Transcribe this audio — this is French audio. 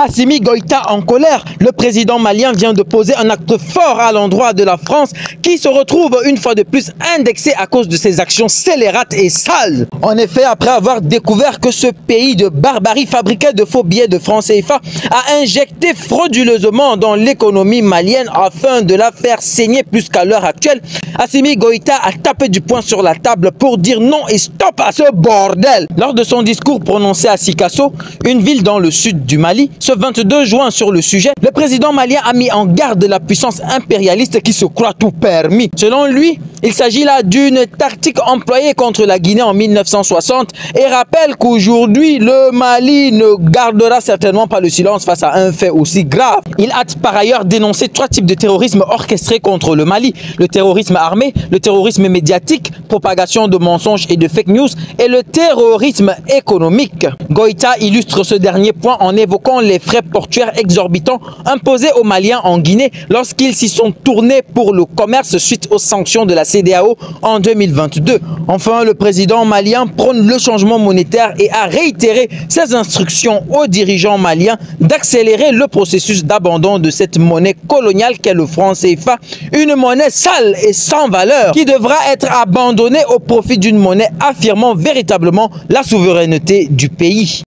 Assimi Goïta en colère, le président malien vient de poser un acte fort à l'endroit de la France qui se retrouve une fois de plus indexé à cause de ses actions scélérates et sales. En effet, après avoir découvert que ce pays de barbarie fabriquait de faux billets de francs CFA, a injecté frauduleusement dans l'économie malienne afin de la faire saigner plus qu'à l'heure actuelle, Assimi Goïta a tapé du poing sur la table pour dire non et stop à ce bordel. Lors de son discours prononcé à Sikasso, une ville dans le sud du Mali, ce 22 juin sur le sujet, le président malien a mis en garde la puissance impérialiste qui se croit tout permis. Selon lui, il s'agit là d'une tactique employée contre la Guinée en 1960 et rappelle qu'aujourd'hui, le Mali ne gardera certainement pas le silence face à un fait aussi grave. Il a par ailleurs dénoncé 3 types de terrorisme orchestrés contre le Mali: le terrorisme armé, le terrorisme médiatique, propagation de mensonges et de fake news, et le terrorisme économique. Goïta illustre ce dernier point en évoquant les frais portuaires exorbitants imposés aux Maliens en Guinée lorsqu'ils s'y sont tournés pour le commerce suite aux sanctions de la CEDEAO en 2022. Enfin, le président malien prône le changement monétaire et a réitéré ses instructions aux dirigeants maliens d'accélérer le processus d'abandon de cette monnaie coloniale qu'est le franc CFA, une monnaie sale et sans valeur qui devra être abandonnée au profit d'une monnaie affirmant véritablement la souveraineté du pays.